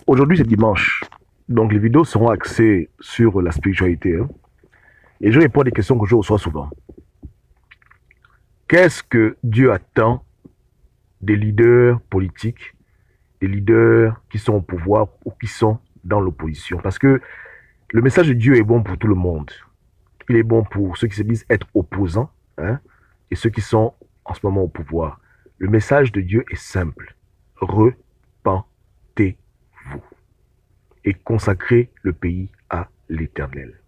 Aujourd'hui, c'est dimanche. Donc, les vidéos seront axées sur la spiritualité. Et je réponds à des questions que je reçois souvent. Qu'est-ce que Dieu attend des leaders politiques, des leaders qui sont au pouvoir ou qui sont dans l'opposition? Parce que le message de Dieu est bon pour tout le monde. Il est bon pour ceux qui se disent être opposants et ceux qui sont en ce moment au pouvoir. Le message de Dieu est simple. Repentez-vous et consacrez le pays à l'Éternel.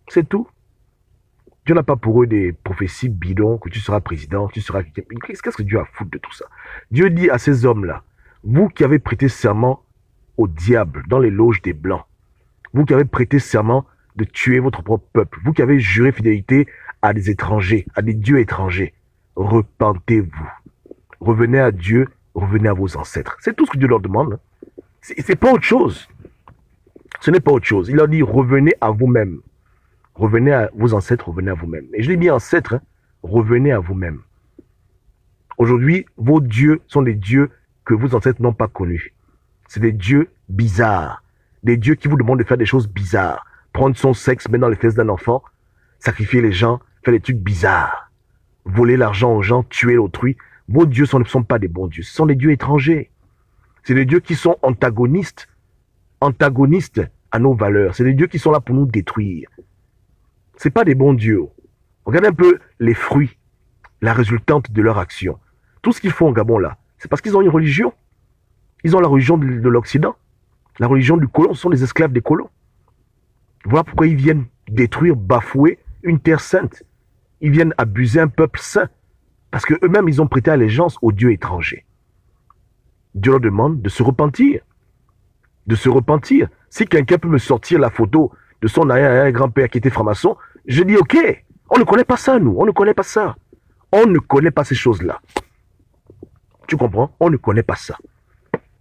C'est tout. Dieu n'a pas pour eux des prophéties bidons, que tu seras président, tu seras... Qu'est-ce que Dieu a à foutre de tout ça? Dieu dit à ces hommes-là, vous qui avez prêté serment au diable dans les loges des Blancs, vous qui avez prêté serment de tuer votre propre peuple, vous qui avez juré fidélité à des étrangers, à des dieux étrangers, repentez-vous. Revenez à Dieu, revenez à vos ancêtres. C'est tout ce que Dieu leur demande. C'est pas autre chose. Ce n'est pas autre chose. Il leur dit, revenez à vous-même. Revenez à vos ancêtres, revenez à vous-même. Et je l'ai mis ancêtres, revenez à vous-même. Aujourd'hui, vos dieux sont des dieux que vos ancêtres n'ont pas connus. C'est des dieux bizarres. Des dieux qui vous demandent de faire des choses bizarres. Prendre son sexe, mettre dans les fesses d'un enfant, sacrifier les gens, faire des trucs bizarres. Voler l'argent aux gens, tuer l'autrui. Vos dieux ne sont pas des bons dieux. Ce sont des dieux étrangers. C'est des dieux qui sont antagonistes à nos valeurs. C'est des dieux qui sont là pour nous détruire. Ce n'est pas des bons dieux. Regardez un peu les fruits, la résultante de leur action. Tout ce qu'ils font au Gabon là, c'est parce qu'ils ont une religion. Ils ont la religion de l'Occident. La religion du colon, ce sont les esclaves des colons. Voilà pourquoi ils viennent détruire, bafouer une terre sainte. Ils viennent abuser un peuple saint. Parce qu'eux-mêmes, ils ont prêté allégeance aux dieux étrangers. Dieu leur demande de se repentir. De se repentir. Si quelqu'un peut me sortir la photo de son arrière-grand-père qui était franc-maçon, je dis ok, on ne connaît pas ça nous, on ne connaît pas ça. On ne connaît pas ces choses-là. Tu comprends? On ne connaît pas ça.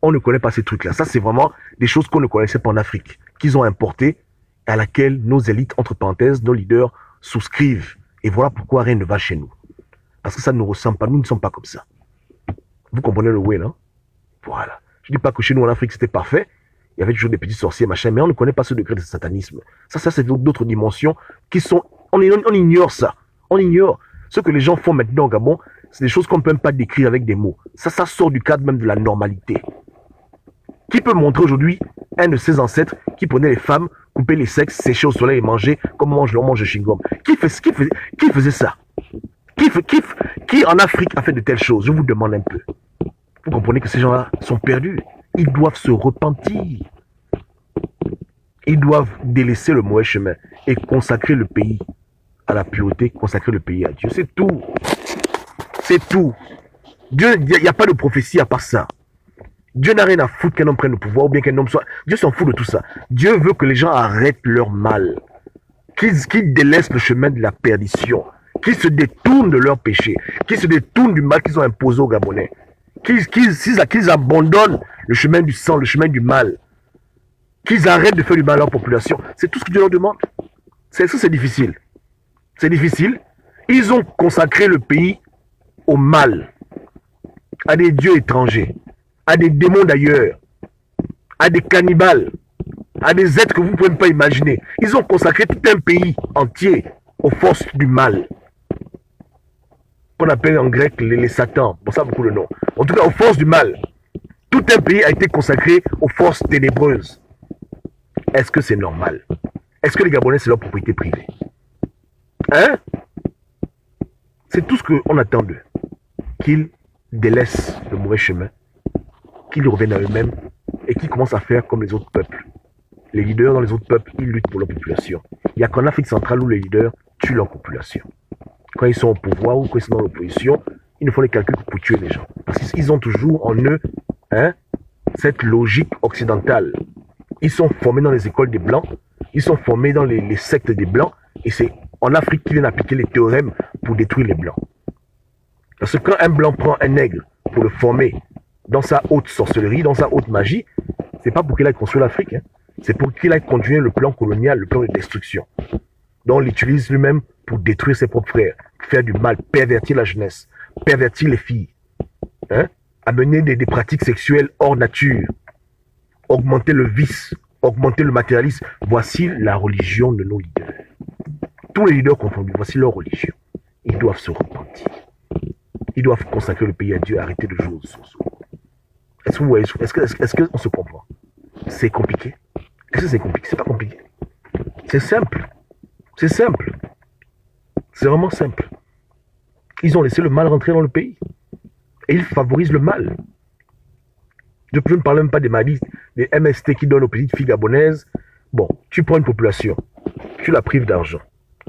On ne connaît pas ces trucs-là. Ça, c'est vraiment des choses qu'on ne connaissait pas en Afrique, qu'ils ont importées, à laquelle nos élites, entre parenthèses, nos leaders souscrivent. Et voilà pourquoi rien ne va chez nous. Parce que ça ne nous ressemble pas, nous ne sommes pas comme ça. Vous comprenez le way, non? Voilà. Je ne dis pas que chez nous en Afrique c'était parfait, il y avait toujours des petits sorciers, machin, mais on ne connaît pas ce degré de satanisme. Ça c'est d'autres dimensions qui sont... On ignore ça. On ignore. Ce que les gens font maintenant au Gabon, c'est des choses qu'on ne peut même pas décrire avec des mots. Ça sort du cadre même de la normalité. Qui peut montrer aujourd'hui un de ses ancêtres qui prenait les femmes, coupait les sexes, séchait au soleil et mangeait comme on mange le chewing-gum? Qui faisait ça? Qui en Afrique a fait de telles choses? Je vous demande un peu. Vous comprenez que ces gens-là sont perdus. Ils doivent se repentir. Ils doivent délaisser le mauvais chemin et consacrer le pays à la pureté, consacrer le pays à Dieu. C'est tout. C'est tout. Dieu, il n'y a pas de prophétie à part ça. Dieu n'a rien à foutre qu'un homme prenne le pouvoir ou bien qu'un homme soit... Dieu s'en fout de tout ça. Dieu veut que les gens arrêtent leur mal. Qu'ils délaissent le chemin de la perdition. Qu'ils se détournent de leur péché. Qu'ils se détournent du mal qu'ils ont imposé aux Gabonais. Qu'ils abandonnent le chemin du sang, le chemin du mal. Qu'ils arrêtent de faire du mal à leur population. C'est tout ce que Dieu leur demande. C'est difficile. C'est difficile. Ils ont consacré le pays au mal, à des dieux étrangers, à des démons d'ailleurs, à des cannibales, à des êtres que vous ne pouvez même pas imaginer. Ils ont consacré tout un pays entier aux forces du mal. Qu'on appelle en grec les satans. Bon, ça beaucoup le nom. En tout cas, aux forces du mal. Tout un pays a été consacré aux forces ténébreuses. Est-ce que c'est normal? Est-ce que les Gabonais, c'est leur propriété privée? Hein? C'est tout ce qu'on attend d'eux. Qu'ils délaissent le mauvais chemin, qu'ils reviennent à eux-mêmes et qu'ils commencent à faire comme les autres peuples. Les leaders dans les autres peuples, ils luttent pour leur population. Il n'y a qu'en Afrique centrale où les leaders tuent leur population. Quand ils sont au pouvoir ou quand ils sont dans l'opposition, ils ne font les calculs que pour tuer les gens. Parce qu'ils ont toujours en eux cette logique occidentale. Ils sont formés dans les écoles des Blancs, ils sont formés dans les sectes des Blancs, et c'est en Afrique qu'ils viennent appliquer les théorèmes pour détruire les Blancs. Parce que quand un Blanc prend un nègre pour le former dans sa haute sorcellerie, dans sa haute magie, c'est pas pour qu'il aille construire l'Afrique, c'est pour qu'il aille continuer le plan colonial, le plan de destruction. Donc on l'utilise lui-même pour détruire ses propres frères, faire du mal, pervertir la jeunesse, pervertir les filles, amener des pratiques sexuelles hors nature, augmenter le vice, augmenter le matérialisme. Voici la religion de nos leaders. Tous les leaders confondus, voici leur religion. Ils doivent se repentir. Ils doivent consacrer le pays à Dieu, arrêter de jouer aux sources. Est-ce que vous voyez, est-ce qu'on se comprend? C'est compliqué? Est-ce que c'est compliqué? C'est pas compliqué. C'est simple. C'est simple. C'est vraiment simple. Ils ont laissé le mal rentrer dans le pays. Et ils favorisent le mal. Je ne parle même pas des maladies, des MST qui donnent aux petites filles gabonaises. Bon, tu prends une population, tu la prives d'argent.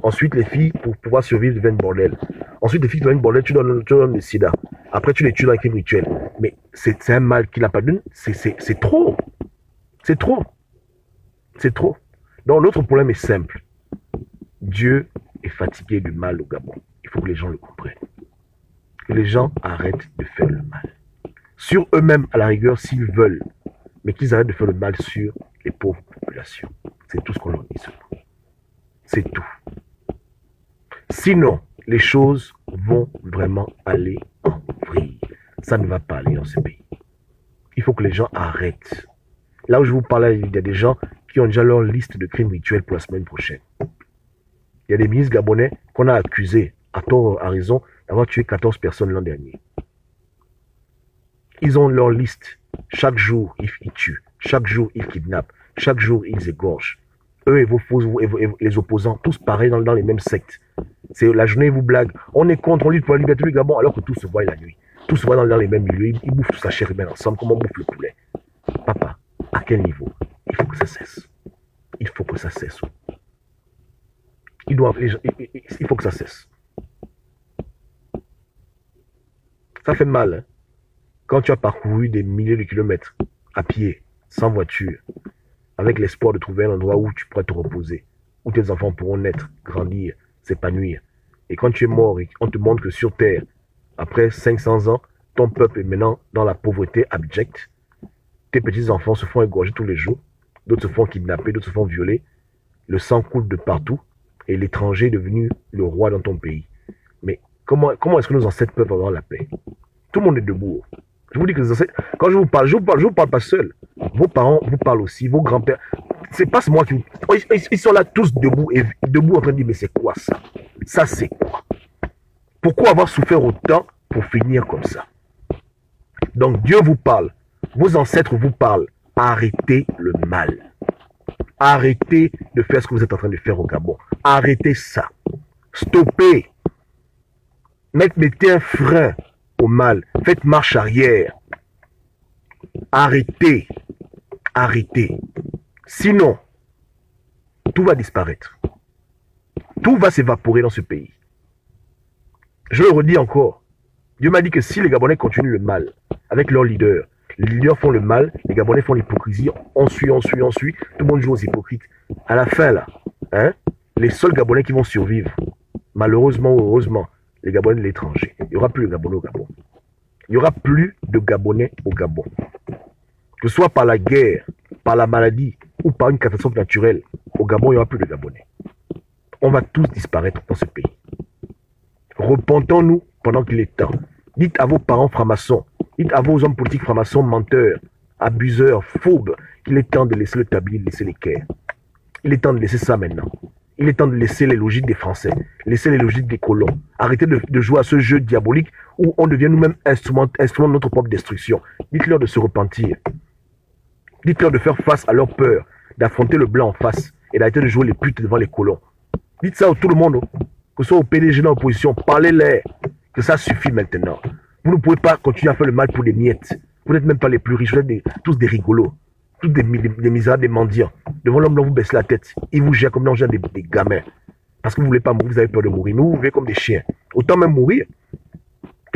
Ensuite, les filles, pour pouvoir survivre, deviennent bordel. Ensuite, les filles deviennent bordel, tu donnes le sida. Après, tu les tues dans les crimes rituels. Mais c'est un mal qui n'a pas de... C'est trop. C'est trop. C'est trop. Donc, l'autre problème est simple. Dieu est fatigué du mal au Gabon. Il faut que les gens le comprennent. Que les gens arrêtent de faire le mal. Sur eux-mêmes, à la rigueur, s'ils veulent. Mais qu'ils arrêtent de faire le mal sur les pauvres populations. C'est tout ce qu'on leur dit seulement. C'est tout. Sinon, les choses vont vraiment aller en vrille. Ça ne va pas aller dans ce pays. Il faut que les gens arrêtent. Là où je vous parlais, il y a des gens qui ont déjà leur liste de crimes rituels pour la semaine prochaine. Il y a des ministres gabonais qu'on a accusés, à tort, à raison, d'avoir tué 14 personnes l'an dernier. Ils ont leur liste. Chaque jour, ils tuent. Chaque jour, ils kidnappent. Chaque jour, ils égorgent. Eux et les opposants, tous pareils dans les mêmes sectes. C'est la journée, ils vous blaguent. On est contre, on lutte pour la liberté du Gabon, alors que tout se voit la nuit. Tout se voit dans les mêmes milieux. Ils bouffent toute la chair humaine ensemble, comme on bouffe le poulet. Papa, à quel niveau? Il faut que ça cesse. Il faut que ça cesse. Il faut que ça cesse. Ça fait mal, hein? Quand tu as parcouru des milliers de kilomètres à pied, sans voiture, avec l'espoir de trouver un endroit où tu pourrais te reposer, où tes enfants pourront naître, grandir, s'épanouir. Et quand tu es mort et on te montre que sur Terre, après 500 ans, ton peuple est maintenant dans la pauvreté abjecte, tes petits-enfants se font égorger tous les jours, d'autres se font kidnapper, d'autres se font violer, le sang coule de partout, et l'étranger est devenu le roi dans ton pays. Mais comment est-ce que nos ancêtres peuvent avoir la paix? Tout le monde est debout. Je vous dis que les ancêtres, quand je vous parle pas seul. Vos parents vous parlent aussi, vos grands-pères. C'est pas moi qui vous... Ils sont là tous debout, et debout en train de dire, mais c'est quoi ça? Ça, c'est quoi? Pourquoi avoir souffert autant pour finir comme ça? Donc, Dieu vous parle. Vos ancêtres vous parlent. Arrêtez le mal. Arrêtez de faire ce que vous êtes en train de faire au Gabon. Arrêtez ça. Stoppez. Mettez un frein au mal. Faites marche arrière. Arrêtez. Arrêtez. Sinon, tout va disparaître. Tout va s'évaporer dans ce pays. Je le redis encore. Dieu m'a dit que si les Gabonais continuent le mal avec leurs leaders, les leaders font le mal, les Gabonais font l'hypocrisie, on suit, tout le monde joue aux hypocrites. À la fin, là, les seuls Gabonais qui vont survivre, malheureusement ou heureusement, les Gabonais de l'étranger. Il n'y aura plus de Gabonais au Gabon. Il n'y aura plus de Gabonais au Gabon. Que ce soit par la guerre, par la maladie ou par une catastrophe naturelle, au Gabon, il n'y aura plus de Gabonais. On va tous disparaître dans ce pays. Repentons-nous pendant qu'il est temps. Dites à vos parents francs-maçons, dites à vos hommes politiques francs-maçons, menteurs, abuseurs, phobes, qu'il est temps de laisser le tablier, de laisser les quais. Il est temps de laisser ça maintenant. Il est temps de laisser les logiques des Français, laisser les logiques des colons. Arrêtez de jouer à ce jeu diabolique où on devient nous-mêmes instrument de notre propre destruction. Dites-leur de se repentir. Dites-leur de faire face à leur peur, d'affronter le blanc en face et d'arrêter de jouer les putes devant les colons. Dites ça à tout le monde, que ce soit au PDG dans l'opposition, parlez-leur, que ça suffit maintenant. Vous ne pouvez pas continuer à faire le mal pour des miettes. Vous n'êtes même pas les plus riches, vous êtes tous des rigolos, tous des misérables, des mendiants. Devant l'homme blanc, vous baissez la tête. Il vous gère comme on gère des gamins. Parce que vous ne voulez pas mourir, vous avez peur de mourir. Mais vous vivez comme des chiens. Autant même mourir.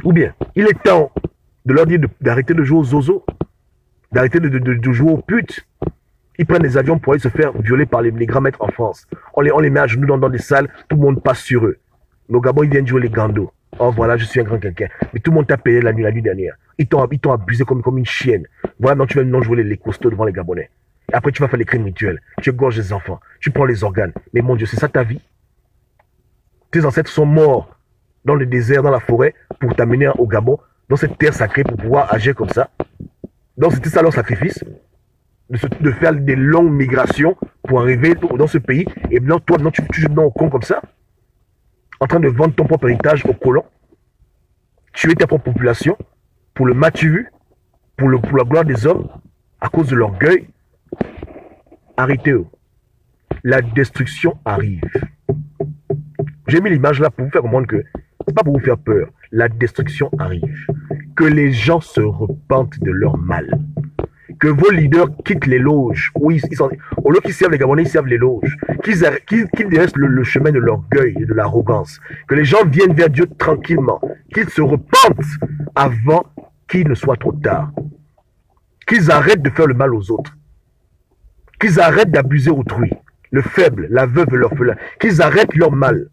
Ou bien, il est temps de leur dire d'arrêter de jouer aux zozos, d'arrêter de jouer aux putes. Ils prennent des avions pour aller se faire violer par les grands maîtres en France. On les met à genoux dans des salles, tout le monde passe sur eux. Mais au Gabon, ils viennent jouer les gandos. Oh voilà, je suis un grand quelqu'un. Mais tout le monde t'a payé la nuit dernière. Ils t'ont abusé comme une chienne. Voilà, maintenant tu vas maintenant jouer les costauds devant les Gabonais. Et après, tu vas faire les crimes rituels. Tu égorges les enfants. Tu prends les organes. Mais mon Dieu, c'est ça ta vie? Tes ancêtres sont morts dans le désert, dans la forêt, pour t'amener au Gabon, dans cette terre sacrée, pour pouvoir agir comme ça. Donc c'était ça leur sacrifice. de faire des longues migrations pour arriver dans ce pays. Et maintenant, toi, tu joues au con comme ça, en train de vendre ton propre héritage aux colons, tuer ta propre population pour le matu, pour la gloire des hommes, à cause de l'orgueil. Arrêtez-vous. La destruction arrive. J'ai mis l'image là pour vous faire comprendre que c'est pas pour vous faire peur. La destruction arrive. Que les gens se repentent de leur mal. Que vos leaders quittent les loges. Oui, au lieu qu'ils servent les Gabonais, ils servent les loges. Qu'ils délaissent le chemin de l'orgueil et de l'arrogance. Que les gens viennent vers Dieu tranquillement. Qu'ils se repentent avant qu'il ne soit trop tard. Qu'ils arrêtent de faire le mal aux autres. Qu'ils arrêtent d'abuser autrui. Le faible, la veuve, l'orphelin. Qu'ils arrêtent leur mal.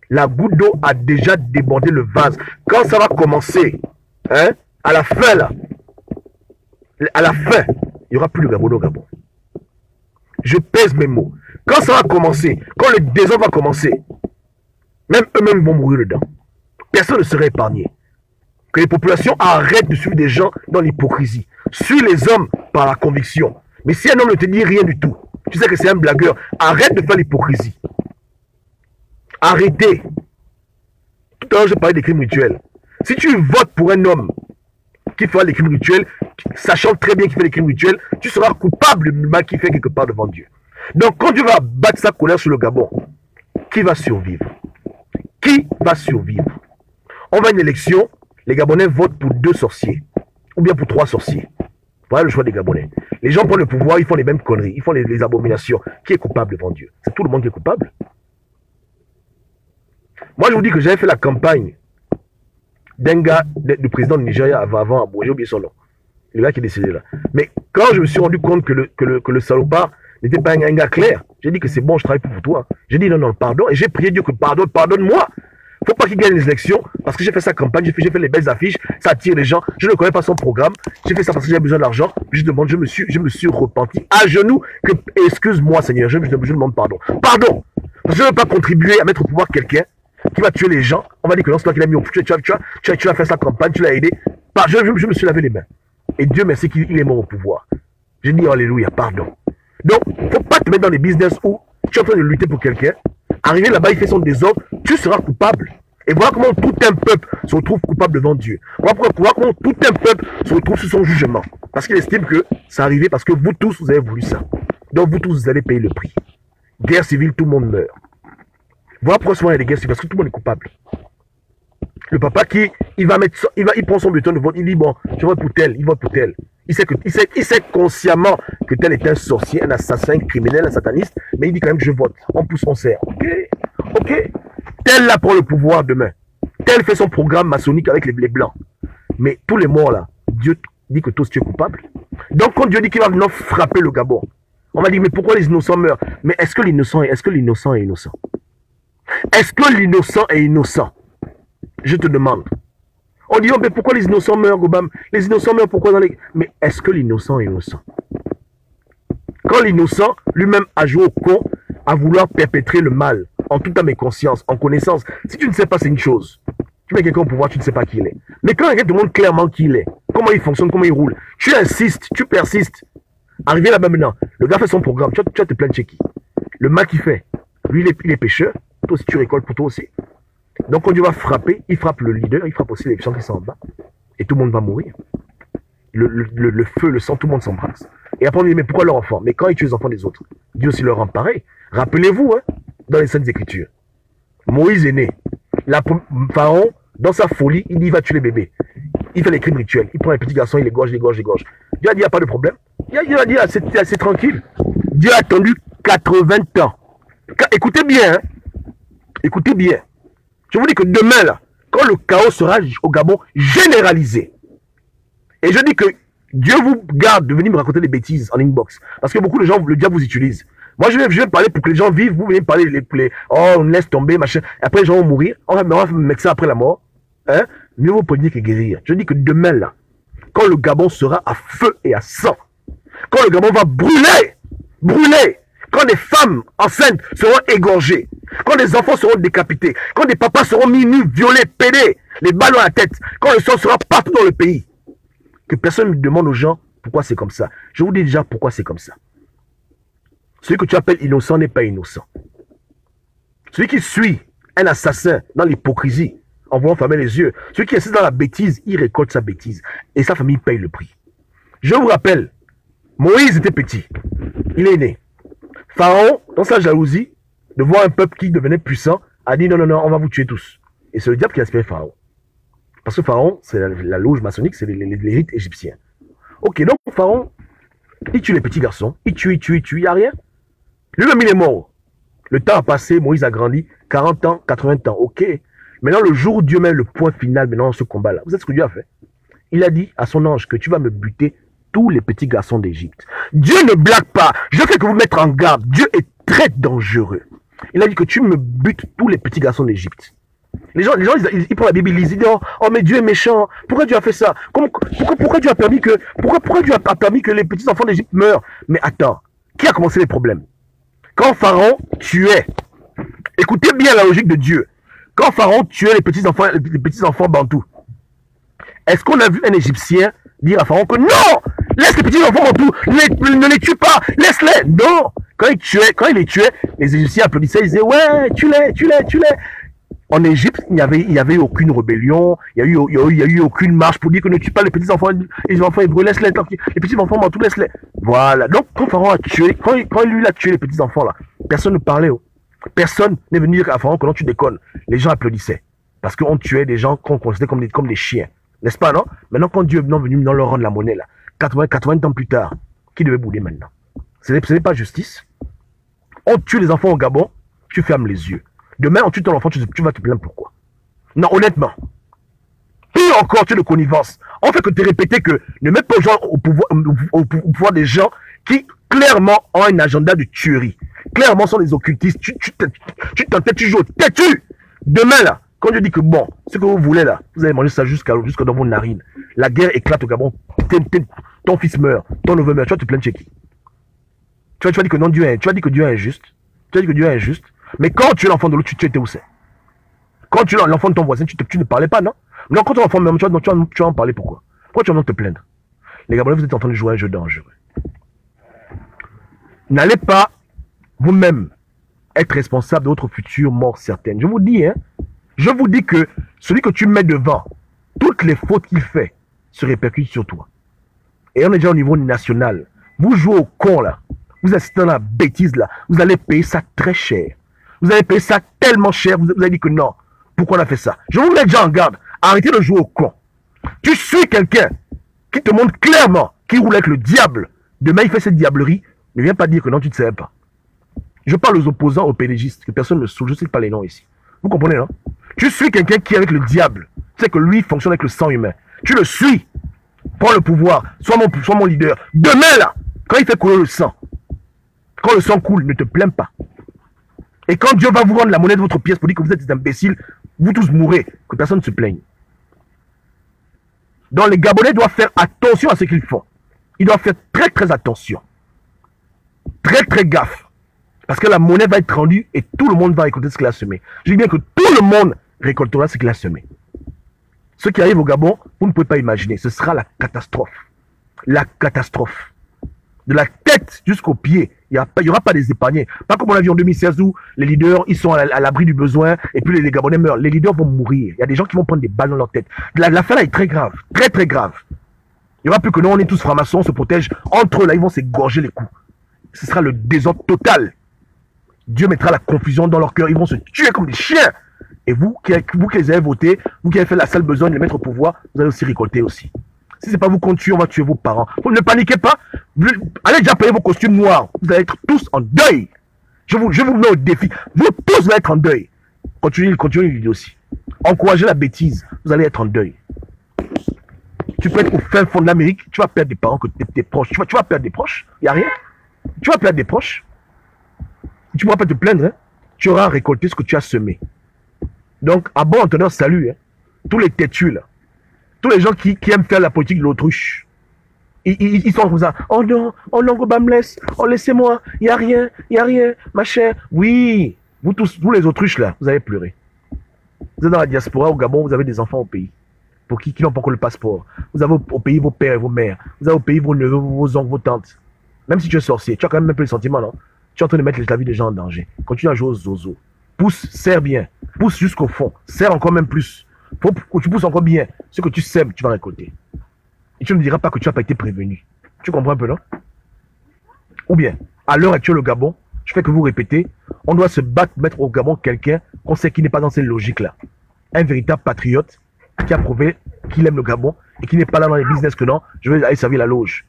La goutte d'eau a déjà débordé le vase. Quand ça va commencer, hein, à la fin là, il n'y aura plus le Gabon au Gabon. Je pèse mes mots. Quand ça va commencer, quand le désordre va commencer, même eux-mêmes vont mourir dedans. Personne ne sera épargné. Que les populations arrêtent de suivre des gens dans l'hypocrisie. Suis les hommes par la conviction. Mais si un homme ne te dit rien du tout, tu sais que c'est un blagueur, arrête de faire l'hypocrisie. Arrêtez. Tout à l'heure, je parlais des crimes rituels. Si tu votes pour un homme qui fera des crimes rituels, sachant très bien qu'il fait des crimes rituels, tu seras coupable du mal qu'il fait quelque part devant Dieu. Donc, quand Dieu va battre sa colère sur le Gabon, qui va survivre? Qui va survivre? On va à une élection, les Gabonais votent pour 2 sorciers, ou bien pour 3 sorciers. Voilà le choix des Gabonais. Les gens prennent le pouvoir, ils font les mêmes conneries, ils font les abominations. Qui est coupable devant Dieu? C'est tout le monde qui est coupable. Moi, je vous dis que j'avais fait la campagne d'un gars, du président du Nigeria avant, j'ai oublié son nom. Le gars qui est décédé là. Mais quand je me suis rendu compte que le salopard n'était pas un gars clair, j'ai dit que c'est bon, je travaille pour toi. J'ai dit non, pardon. Et j'ai prié Dieu que pardonne-moi. Faut pas qu'il gagne les élections parce que j'ai fait sa campagne, j'ai fait les belles affiches, ça attire les gens. Je ne connais pas son programme. J'ai fait ça parce que j'ai besoin d'argent. Je me suis repenti à genoux que excuse-moi Seigneur, je demande pardon. Pardon. Parce que je ne veux pas contribuer à mettre au pouvoir quelqu'un qui va tuer les gens. On va dire que non, c'est toi qui l'as mis au pouvoir. Tu as fait sa campagne, tu l'as aidé. Je me suis lavé les mains. Et Dieu merci qu'il est mort au pouvoir. J'ai dit alléluia, pardon. Donc, faut pas te mettre dans des business où tu es en train de lutter pour quelqu'un. Arrivé là-bas, il fait son désordre, tu seras coupable. Et voilà comment tout un peuple se retrouve coupable devant Dieu. Voilà comment tout un peuple se retrouve sous son jugement. Parce qu'il estime que ça arrivé parce que vous tous, vous avez voulu ça. Donc vous tous, vous allez payer le prix. Guerre civile, tout le monde meurt. Voilà pourquoi souvent il y a des guerres civiles, parce que tout le monde est coupable. Le papa il prend son bulletin de vote, il dit bon, je vote pour tel, il vote pour tel. Il sait consciemment que tel est un sorcier, un assassin, un criminel, un sataniste, mais il dit quand même je vote. On pousse, on serre. Ok. Tel là prend le pouvoir demain. Tel fait son programme maçonnique avec les blancs. Mais tous les morts là, Dieu dit que tous tu es coupable. Donc quand Dieu dit qu'il va venir frapper le Gabon, on m'a dit mais pourquoi les innocents meurent? Mais est-ce que l'innocent est innocent? Est-ce que l'innocent est innocent? Je te demande. On dit, oh, mais pourquoi les innocents meurent, Gobam? Les innocents meurent, pourquoi dans les... Mais est-ce que l'innocent est innocent? Quand l'innocent, lui-même, a joué au con, à vouloir perpétrer le mal, en toute âme et conscience, en connaissance, si tu ne sais pas, c'est une chose. Tu mets quelqu'un au pouvoir, tu ne sais pas qui il est. Mais quand quelqu'un te montre clairement qui il est, comment il fonctionne, comment il roule, tu insistes, tu persistes. Arrivé là-bas maintenant, le gars fait son programme, tu vas te plaindre chez qui? Le mal qu'il fait, lui, il est pêcheur, toi aussi, tu récoltes pour toi aussi. Donc quand Dieu va frapper, il frappe le leader, il frappe aussi les gens qui sont en bas. Et tout le monde va mourir. Le feu, le sang, tout le monde s'embrasse. Et après on dit, mais pourquoi leur enfant? Mais quand ils tuent les enfants des autres, Dieu aussi leur rend pareil. Rappelez-vous, hein, dans les Saintes Écritures, Moïse est né. Pharaon, dans sa folie, il dit, il va tuer les bébés. Il fait les crimes rituels. Il prend les petits garçons, il les gorge. Dieu a dit, il n'y a pas de problème. Dieu a dit, c'est tranquille. Dieu a attendu 80 ans. Écoutez bien, hein. Écoutez bien. Je vous dis que demain, là, quand le chaos sera au Gabon généralisé, et je dis que Dieu vous garde de venir me raconter des bêtises en inbox, parce que beaucoup de gens, le diable vous utilise. Moi, je vais parler pour que les gens vivent, vous venez me parler, oh, on laisse tomber, machin, après les gens vont mourir, on va mettre ça après la mort, hein, mieux vaut prévenir que guérir. Je dis que demain, là, quand le Gabon sera à feu et à sang, quand le Gabon va brûler, quand des femmes enceintes seront égorgées, quand des enfants seront décapités, quand des papas seront mis nus, violés, pédés, les balles à la tête, quand le sang sera partout dans le pays, que personne ne demande aux gens pourquoi c'est comme ça. Je vous dis déjà pourquoi c'est comme ça. Celui que tu appelles innocent n'est pas innocent. Celui qui suit un assassin dans l'hypocrisie, en voulant fermer les yeux, celui qui est dans la bêtise, il récolte sa bêtise. Et sa famille paye le prix. Je vous rappelle, Moïse était petit. Il est né. Pharaon, dans sa jalousie, de voir un peuple qui devenait puissant, a dit non, non, non, on va vous tuer tous. Et c'est le diable qui a inspiré Pharaon. Parce que Pharaon, c'est la loge maçonnique, c'est les rites égyptiens. Ok, donc Pharaon, il tue les petits garçons, il tue, il n'y a rien. Lui-même, il est mort. Le temps a passé, Moïse a grandi, 40 ans, 80 ans, ok. Maintenant, le jour où Dieu met le point final maintenant dans ce combat-là, vous savez ce que Dieu a fait? Il a dit à son ange que tu vas me buter tous les petits garçons d'Égypte. Dieu ne blague pas. Je fais que vous mettre en garde. Dieu est très dangereux. Il a dit que tu me butes tous les petits garçons d'Égypte. Les gens ils prennent la Bible, ils disent oh mais Dieu est méchant. Pourquoi Dieu a fait ça? Pourquoi Dieu a permis que les petits enfants d'Égypte meurent? Mais attends, qui a commencé les problèmes? Quand Pharaon tuait, écoutez bien la logique de Dieu. Quand Pharaon tuait les petits enfants bantous, est-ce qu'on a vu un Égyptien dire à Pharaon que non, laisse les petits enfants bantous, ne les tue pas, laisse-les? Non. Quand il les tuait, les Égyptiens applaudissaient, ils disaient ouais, tue-les. En Égypte, il n'y avait aucune rébellion, il n'y a eu aucune marche pour dire que ne tue pas les petits enfants hébreux, laisse-les, les petits enfants bantous, laisse-les. Voilà. Donc, quand Pharaon a tué, quand lui a tué les petits enfants là, personne ne parlait. Personne n'est venu dire à Pharaon que non, tu déconnes. Les gens applaudissaient. Parce qu'on tuait des gens qu'on considérait comme des chiens. N'est-ce pas, non? Maintenant, quand Dieu est venu leur rendre la monnaie, là, 80 ans plus tard, qui devait bouder maintenant? Ce n'est pas justice. On tue les enfants au Gabon, tu fermes les yeux. Demain, on tue ton enfant, tu vas te plaindre pourquoi? Non, honnêtement. Pire encore, tu es de connivence. On fait que te répéter que ne mets pas aux gens au pouvoir des gens qui, clairement, ont un agenda de tuerie. Clairement, sont des occultistes. Tu t'entêtes, tu joues têtu. Demain, là, quand je dis que bon, ce que vous voulez, là, vous allez manger ça jusqu'à dans vos narines. La guerre éclate au Gabon. Ton fils meurt, ton neveu meurt. Tu vas te plaindre chez qui? Tu vas dire que non, tu vas dire que Dieu est injuste. Tu vas dire que Dieu est injuste. Mais quand tu es l'enfant de l'autre, tu étais où c'est? Quand tu es l'enfant de ton voisin, tu ne parlais pas, non? Non, quand tu es l'enfant de même, tu vas en parler, pourquoi? Pourquoi tu vas te plaindre? Les Gabonais, vous êtes en train de jouer un jeu dangereux. N'allez pas vous-même être responsable de votre future mort certaine. Je vous dis que celui que tu mets devant, toutes les fautes qu'il fait se répercutent sur toi. Et on est déjà au niveau national. Vous jouez au con, là. Vous assistez dans la bêtise, là. Vous allez payer ça très cher. Vous allez payer ça tellement cher, vous allez dire que non. Pourquoi on a fait ça? Je vous mets déjà en garde. Arrêtez de jouer au con. Tu suis quelqu'un qui te montre clairement qu'il roule avec le diable. Demain, il fait cette diablerie. Ne viens pas dire que non, tu ne sais pas. Je parle aux opposants, aux pédégistes, que personne ne saoule. Je ne sais pas les noms ici. Vous comprenez, non? Tu suis quelqu'un qui est avec le diable. Tu sais que lui fonctionne avec le sang humain. Tu le suis. Prends le pouvoir. Sois mon leader. Demain, là, quand il fait couler le sang, quand le sang coule, ne te plains pas. Et quand Dieu va vous rendre la monnaie de votre pièce pour dire que vous êtes des imbéciles, vous tous mourrez, que personne ne se plaigne. Donc les Gabonais doivent faire attention à ce qu'ils font. Ils doivent faire très très attention. Très très gaffe. Parce que la monnaie va être rendue et tout le monde va récolter ce qu'il a semé. Je dis bien que tout le monde récoltera ce qu'il a semé. Ce qui arrive au Gabon, vous ne pouvez pas imaginer. Ce sera la catastrophe. La catastrophe. De la tête jusqu'aux pieds. Il n'y aura pas des épargnés. Pas comme on a vu en 2016 où les leaders, ils sont à l'abri du besoin et puis les Gabonais meurent. Les leaders vont mourir. Il y a des gens qui vont prendre des balles dans leur tête. L'affaire là est très grave. Très très grave. Il n'y aura plus que nous, on est tous francs-maçons, on se protège. Entre eux là, ils vont s'égorger les coups. Ce sera le désordre total. Dieu mettra la confusion dans leur cœur. Ils vont se tuer comme des chiens. Et vous qui les avez votés, vous qui avez fait la sale besogne de les mettre au pouvoir, vous allez aussi récolter aussi. Si ce n'est pas vous qu'on tue, on va tuer vos parents. Vous ne paniquez pas. Allez déjà payer vos costumes noirs. Vous allez être tous en deuil. Je vous mets au défi. Vous tous allez être en deuil. Continuez l'idée aussi. Encouragez la bêtise. Vous allez être en deuil. Tu peux être au fin fond de l'Amérique. Tu vas perdre des parents, tes proches. Tu vas perdre des proches. Il n'y a rien. Tu vas perdre des proches. Tu ne pourras pas te plaindre. Hein. Tu auras récolté ce que tu as semé. Donc, à bon entendeur, salut. Hein. Tous les têtus là. Tous les gens qui aiment faire la politique de l'autruche. Ils sont comme ça. Oh non, on me laisse. Oh, laissez-moi. Il n'y a rien, ma chère. Oui. Vous tous les autruches là, vous allez pleurer. Vous êtes dans la diaspora au Gabon, vous avez des enfants au pays. pour qui n'ont pas encore le passeport. Vous avez au pays vos pères et vos mères. Vous avez au pays vos neveux, vos oncles, vos tantes. Même si tu es sorcier, tu as quand même un peu le sentiment, non? Tu es en train de mettre la vie des gens en danger. Continue à jouer aux zozo. Pousse, serre bien. Pousse jusqu'au fond. Serre encore même plus. Faut que tu pousses encore bien. Ce que tu sèmes, tu vas récolter. Et tu ne me diras pas que tu n'as pas été prévenu. Tu comprends un peu, non? Ou bien, à l'heure actuelle au Gabon, je fais que vous répétez, on doit se battre pour mettre au Gabon quelqu'un qu'on sait qui n'est pas dans cette logique-là. Un véritable patriote qui a prouvé qu'il aime le Gabon et qui n'est pas là dans les business que non, je vais aller servir la loge.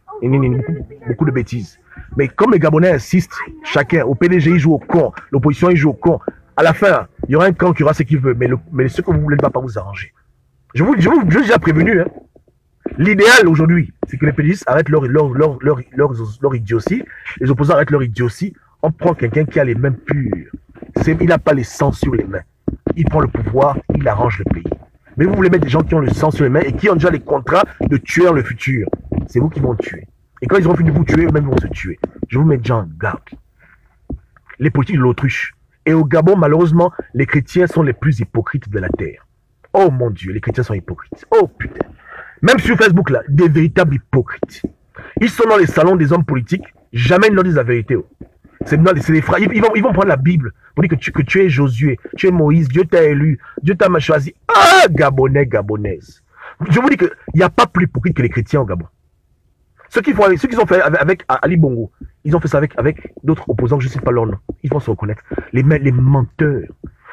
Beaucoup de bêtises. Mais comme les Gabonais insistent, chacun, au PDG, il joue au con, l'opposition, il joue au con. À la fin, il y aura un camp qui aura ce qu'il veut, mais ce que vous voulez ne va pas vous arranger. Je vous déjà prévenu, hein. L'idéal aujourd'hui, c'est que les PDG arrêtent leur idiotie, les opposants arrêtent leur idiotie. On prend quelqu'un qui a les mains pures. Il n'a pas les sangs sur les mains. Il prend le pouvoir, il arrange le pays. Mais vous voulez mettre des gens qui ont le sang sur les mains et qui ont déjà les contrats de tuer dans le futur. C'est vous qui vont tuer. Et quand ils auront fini de vous tuer, eux-mêmes vont se tuer. Je vous mets déjà en garde. Les politiques de l'autruche. Et au Gabon, malheureusement, les chrétiens sont les plus hypocrites de la terre. Oh mon Dieu, les chrétiens sont hypocrites. Oh putain. Même sur Facebook, là, des véritables hypocrites. Ils sont dans les salons des hommes politiques, jamais ils ne leur disent la vérité. Oh. C'est des frères. Ils vont prendre la Bible pour dire que tu es Josué, tu es Moïse, Dieu t'a élu, Dieu t'a choisi. Ah, Gabonais, Gabonaise. Je vous dis qu'il n'y a pas plus hypocrite que les chrétiens au Gabon. Ceux qu'ils ont fait avec Ali Bongo, ils ont fait ça avec d'autres opposants, je ne sais pas leur nom. Ils vont se reconnaître. Les menteurs.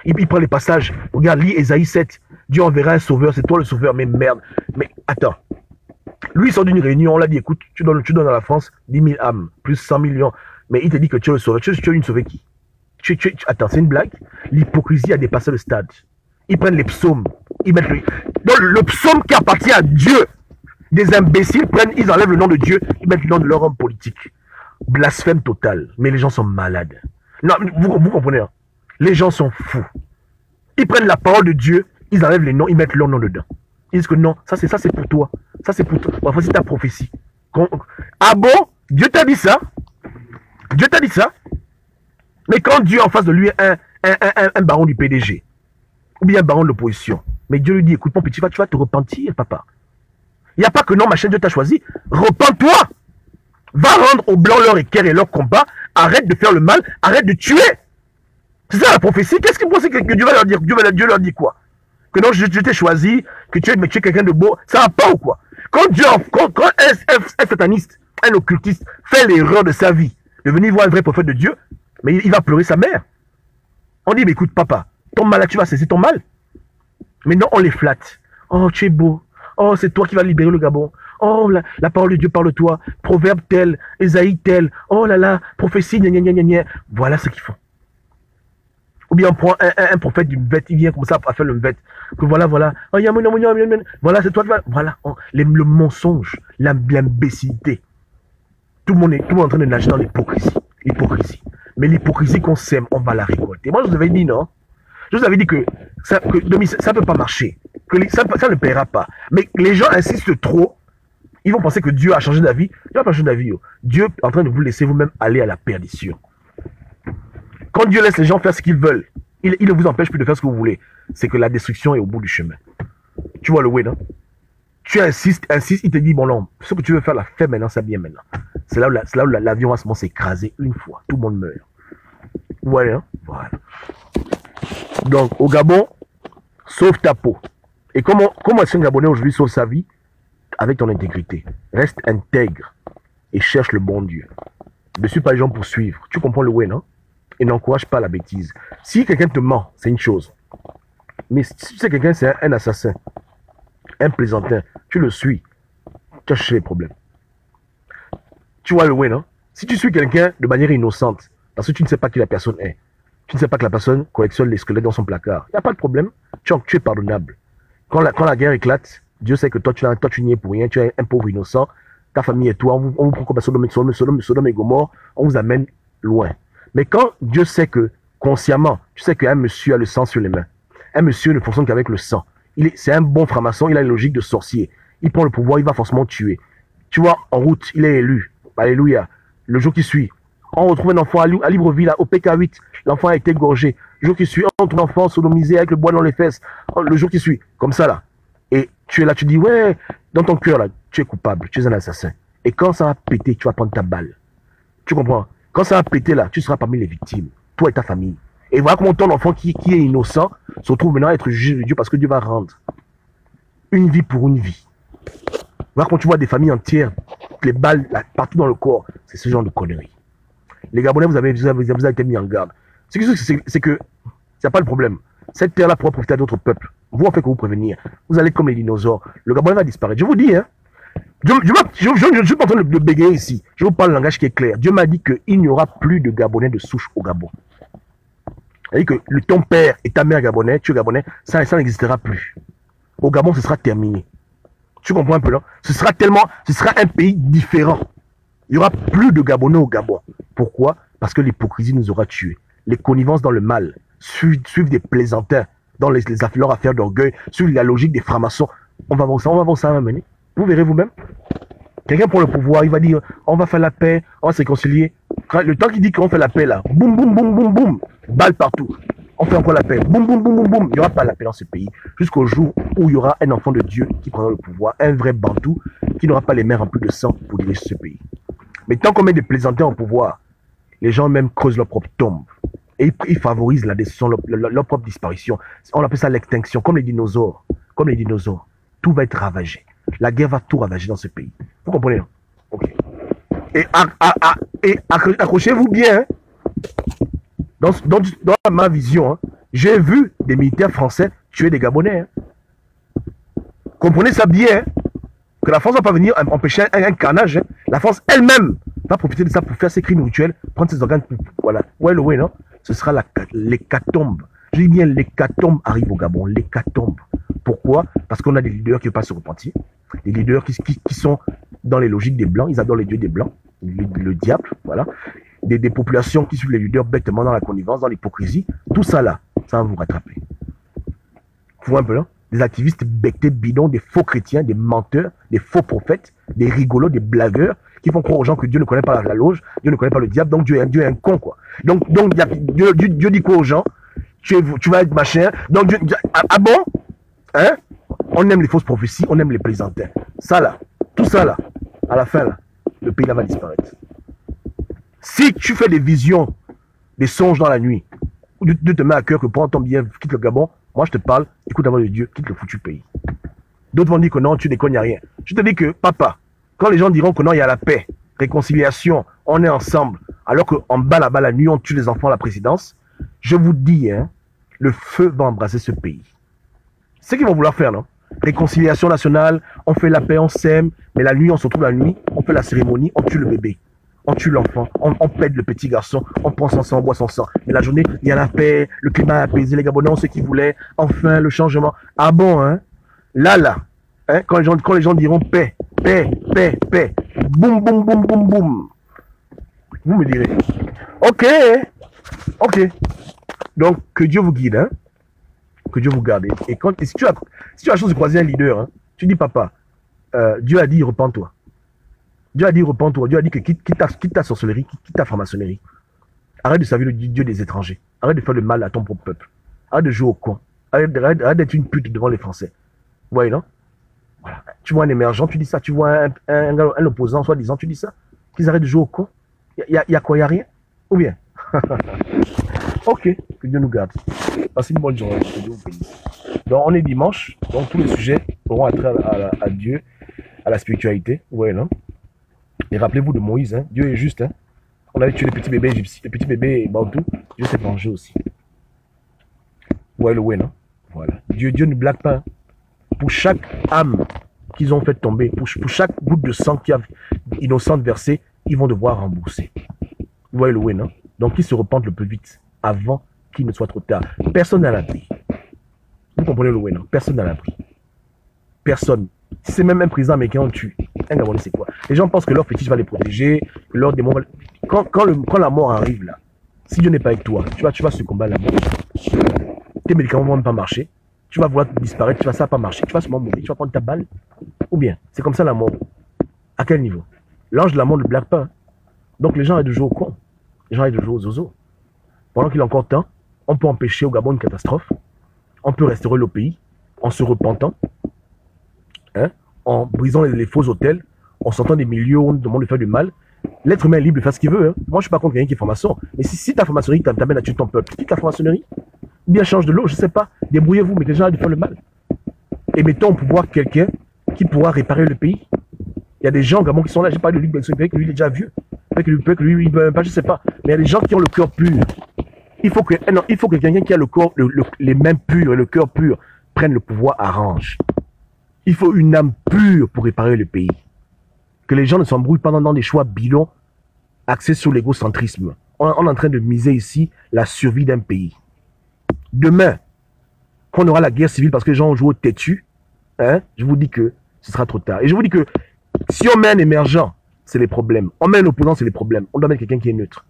Ils prennent les passages. Regarde, lis Ésaïe 7. Dieu enverra un sauveur, c'est toi le sauveur. Mais merde. Mais attends. Lui, il sort d'une réunion, on l'a dit, écoute, tu donnes à la France 10 000 âmes, plus 100 millions. Mais il te dit que tu es le sauveur. Tu es une sauver qui? Attends, c'est une blague. L'hypocrisie a dépassé le stade. Ils prennent les psaumes. Ils mettent le psaume qui appartient à Dieu. Des imbéciles ils enlèvent le nom de Dieu, ils mettent le nom de leur homme politique. Blasphème total. Mais les gens sont malades. Non, vous comprenez, hein? Les gens sont fous. Ils prennent la parole de Dieu, ils enlèvent les noms, ils mettent leur nom dedans. Ils disent que non, ça c'est pour toi. Ça c'est pour toi. Enfin, c'est ta prophétie. Ah bon? Dieu t'a dit ça? Dieu t'a dit ça? Mais quand Dieu en face de lui est un baron du PDG, ou bien un baron de l'opposition, mais Dieu lui dit, écoute mon petit, tu vas te repentir, papa. Il n'y a pas que non, ma chaîne, Dieu t'a choisi. Repends-toi. Va rendre aux blancs leur équerre et leur combat. Arrête de faire le mal. Arrête de tuer. C'est ça la prophétie. Qu'est-ce qu'ils pensent que Dieu va leur dire? Dieu leur dit quoi? Que non, je t'ai choisi, que tu es quelqu'un de beau. Ça va pas ou quoi? Quand un sataniste, un occultiste fait l'erreur de sa vie de venir voir un vrai prophète de Dieu, mais il va pleurer sa mère. On dit, mais écoute, papa, ton mal là, tu vas cesser ton mal. Mais non, on les flatte. Oh, tu es beau. Oh, c'est toi qui vas libérer le Gabon. Oh, la parole de Dieu parle-toi. Proverbe tel, Ésaïe tel. Oh là là, prophétie, gna gna gna gna gna. Voilà ce qu'ils font. Ou bien on prend un prophète d'une bête, il vient comme ça à faire le bête. Que voilà. Oh, voilà, c'est toi qui vas. Voilà, le mensonge, l'imbécilité. Tout le monde est en train de nager dans l'hypocrisie. Mais l'hypocrisie qu'on sème, on va la récolter. Moi, je vous avais dit, non? Je vous avais dit que ça ne peut pas marcher. Ça ne paiera pas. Mais les gens insistent trop. Ils vont penser que Dieu a changé d'avis. Dieu n'a pas changé d'avis. Dieu est en train de vous laisser vous-même aller à la perdition. Quand Dieu laisse les gens faire ce qu'ils veulent, il ne vous empêche plus de faire ce que vous voulez. C'est que la destruction est au bout du chemin. Tu vois le way, non? Tu insistes, il te dit, bon non, ce que tu veux faire, la fais maintenant, c'est bien maintenant. C'est là où l'avion va s'écraser une fois. Tout le monde meurt. Voilà, hein? Voilà. Donc, au Gabon, sauve ta peau. Et comment est-ce qu'un Gabonais aujourd'hui sauve sa vie? Avec ton intégrité. Reste intègre et cherche le bon Dieu. Ne suis pas les gens pour suivre. Tu comprends le way, non? Et n'encourage pas la bêtise. Si quelqu'un te ment, c'est une chose. Mais si tu sais quelqu'un, c'est un assassin, un plaisantin, tu le suis, tu as cherché les problèmes. Tu vois le way, non? Si tu suis quelqu'un de manière innocente, parce que tu ne sais pas qui la personne est, tu ne sais pas que la personne collectionne les squelettes dans son placard, il n'y a pas de problème. Tu es pardonnable. Quand la guerre éclate, Dieu sait que toi tu n'y es pour rien, tu es un pauvre innocent, ta famille et toi, on vous prend comme Sodome et Gomorrhe, on vous amène loin. Mais quand Dieu sait que, consciemment, tu sais qu'un monsieur a le sang sur les mains, un monsieur ne fonctionne qu'avec le sang, c'est un bon franc-maçon, il a une logique de sorcier, il prend le pouvoir, il va forcément tuer. Tu vois, en route, il est élu, alléluia, le jour qui suit, on retrouve un enfant à Libreville, au PK8, l'enfant a été gorgé, le jour qui suit, on retrouve un enfant sodomisé avec le bois dans les fesses, le jour qui suit, comme ça là. Et tu es là, tu dis, ouais, dans ton cœur, là, tu es coupable, tu es un assassin. Et quand ça va péter, tu vas prendre ta balle. Tu comprends? Quand ça va péter, là, tu seras parmi les victimes, toi et ta famille. Et voilà comment ton enfant qui est innocent se retrouve maintenant à être jugé de Dieu parce que Dieu va rendre une vie pour une vie. Voilà comment tu vois des familles entières, les balles là, partout dans le corps. C'est ce genre de conneries. Les Gabonais, vous avez été mis en garde. C'est que, il n'y a pas de problème. Cette terre-là pourra profiter à d'autres peuples. Vous en faites que vous prévenir. Vous allez être comme les dinosaures. Le Gabonais va disparaître. Je vous dis, hein. Je ne suis pas en train de bégayer ici. Je vous parle le langage qui est clair. Dieu m'a dit qu'il n'y aura plus de Gabonais de souche au Gabon. C'est-à-dire que ton père et ta mère Gabonais, tu es Gabonais, ça n'existera plus. Au Gabon, ce sera terminé. Tu comprends un peu là? Ce sera un pays différent. Il n'y aura plus de Gabonais au Gabon. Pourquoi? Parce que l'hypocrisie nous aura tués. Les connivences dans le mal, suivent des plaisantins dans leurs affaires d'orgueil, suivent la logique des francs-maçons. On va voir ça va mener. Vous verrez vous-même. Quelqu'un pour le pouvoir, il va dire, on va faire la paix, on va se réconcilier. Le temps qu'il dit qu'on fait la paix là, boum, boum, boum, boum, boum, balle partout. On fait encore la paix, boum, boum, boum, boum, boum. Il n'y aura pas la paix dans ce pays. Jusqu'au jour où il y aura un enfant de Dieu qui prendra le pouvoir, un vrai bantou, qui n'aura pas les mains remplies de sang pour diriger ce pays. Mais tant qu'on met des plaisantins au pouvoir, les gens même creusent leur propre tombe. Et ils favorisent la destruction, leur propre disparition. On appelle ça l'extinction, comme les dinosaures. Comme les dinosaures. Tout va être ravagé. La guerre va tout ravager dans ce pays. Vous comprenez, non? Ok. Et accrochez-vous bien. Hein? Dans ma vision, hein, j'ai vu des militaires français tuer des Gabonais. Hein. Comprenez ça bien. Hein? Que la France ne va pas venir empêcher un carnage. Hein. La France elle-même va profiter de ça pour faire ses crimes rituels, prendre ses organes. Voilà. Ouais, non? Ce sera l'hécatombe. Je dis bien l'hécatombe arrive au Gabon. L'hécatombe. Pourquoi? Parce qu'on a des leaders qui ne veulent pas se repentir. Des leaders qui sont dans les logiques des Blancs. Ils adorent les dieux des Blancs. Le diable, voilà. Des populations qui suivent les leaders bêtement dans la connivence, dans l'hypocrisie. Tout ça là, ça va vous rattraper. Vous voyez un peu là? Des activistes bectés bidons, des faux chrétiens, des menteurs, des faux prophètes, des rigolos, des blagueurs qui font croire aux gens que Dieu ne connaît pas la loge, Dieu ne connaît pas le diable, donc Dieu est un con, quoi. Donc Dieu dit quoi aux gens? Tu vas être machin. Donc Dieu, ah bon? Hein? On aime les fausses prophéties, on aime les plaisantins. Ça là, tout ça là, à la fin là, le pays là va disparaître. Si tu fais des visions, des songes dans la nuit, ou Dieu te met à cœur que prends ton bien, quitte le Gabon, moi je te parle, écoute la voix de Dieu, quitte le foutu pays. D'autres vont dire que non, tu déconnes, il n'y a rien. Je te dis que, papa, quand les gens diront que non, il y a la paix, réconciliation, on est ensemble, alors qu'en bas là-bas la nuit, on tue les enfants à la présidence, je vous dis, hein, le feu va embraser ce pays. C'est ce qu'ils vont vouloir faire, non? Réconciliation nationale, on fait la paix, on s'aime, mais la nuit, on se retrouve la nuit, on fait la cérémonie, on tue le bébé, on tue l'enfant, on pète le petit garçon, on prend son sang, on boit son sang. Mais la journée, il y a la paix, le climat apaisé, les Gabonais ont ce qu'ils voulaient, enfin le changement. Ah bon, hein? Là, hein, quand les gens diront paix, paix, paix, paix, boum, boum, boum, boum, boum, vous me direz, ok, donc que Dieu vous guide, hein? Que Dieu vous garde. Et si tu as la chance de croiser un leader, hein, tu dis, papa, Dieu a dit, repens-toi. Dieu a dit, repens-toi. Dieu a dit que quitte ta sorcellerie, quitte ta franc-maçonnerie. Arrête de servir le Dieu des étrangers. Arrête de faire le mal à ton propre peuple. Arrête de jouer au con. Arrête d'être une pute devant les Français. Vous voyez, non? Voilà. Tu vois un émergent, tu dis ça. Tu vois un opposant, soi-disant, tu dis ça. Qu'ils arrêtent de jouer au con. Il y a quoi? Il n'y a rien? Ou bien? Ok, que Dieu nous garde. Passez une bonne journée. Que Dieu vous bénisse. Donc, on est dimanche. Donc, tous les sujets auront attrait à Dieu, à la spiritualité. Vous voyez, non? Et rappelez-vous de Moïse. Hein? Dieu est juste. Hein? On avait tué les petits bébés égyptiens, les petits bébés bantou. Dieu s'est vengé aussi. Vous voyez le way, non? Voilà. Dieu ne blague pas. Hein? Pour chaque âme qu'ils ont fait tomber, pour chaque goutte de sang qui a innocente versée, ils vont devoir rembourser. Vous voyez le way, non? Donc, qu'ils se repentent le plus vite, avant qu'il ne soit trop tard. Personne n'a l'abri. Vous comprenez le way, non? Personne n'a l'abri. Personne. Si c'est même un président américain, on tue. Un Gabonais, c'est quoi? Les gens pensent que leur fétiche va les protéger, que leur démon va... Quand la mort arrive, là, si Dieu n'est pas avec toi, tu vas succomber à la mort. Tes médicaments ne vont pas marcher. Tu vas vouloir disparaître, ça va pas marcher. Tu vas seulement mourir, tu vas prendre ta balle. Ou bien, c'est comme ça la mort. À quel niveau? L'ange de la mort ne blague pas. Hein? Donc les gens arrêtent de jouer au con. Les gens arrêtent de jouer aux zozo. Pendant qu'il est encore temps, on peut empêcher au Gabon une catastrophe. On peut restaurer le pays en se repentant. hein, en brisant les faux hôtels, en sortant des milieux où on nous demande de faire du mal. L'être humain est libre de faire ce qu'il veut. Hein. Moi, je ne suis pas contre quelqu'un qui est franc-maçon. Mais si ta franc-maçonnerie t'amène à tuer ton peuple, quitte la franc-maçonnerie, ou bien change de l'eau, je ne sais pas. Débrouillez-vous, mais déjà, de faire le mal. Et mettons au pouvoir quelqu'un qui pourra réparer le pays. Il y a des gens, Gabon, qui sont là. J'ai parlé de Luc Benson, lui, il est déjà vieux. Peut-être que lui, il ne veut même pas, je ne sais pas. Mais il y a des gens qui ont le cœur pur. Il faut que quelqu'un qui a le corps, les mains pures et le cœur pur prenne le pouvoir, arrange. Il faut une âme pure pour réparer le pays. Que les gens ne s'embrouillent pas dans des choix bidons axés sur l'égocentrisme. On est en train de miser ici la survie d'un pays. Demain, quand on aura la guerre civile parce que les gens ont joué au têtu, hein, je vous dis que ce sera trop tard. Et je vous dis que si on met un émergent, c'est les problèmes. On met un opposant, c'est les problèmes. On doit mettre quelqu'un qui est neutre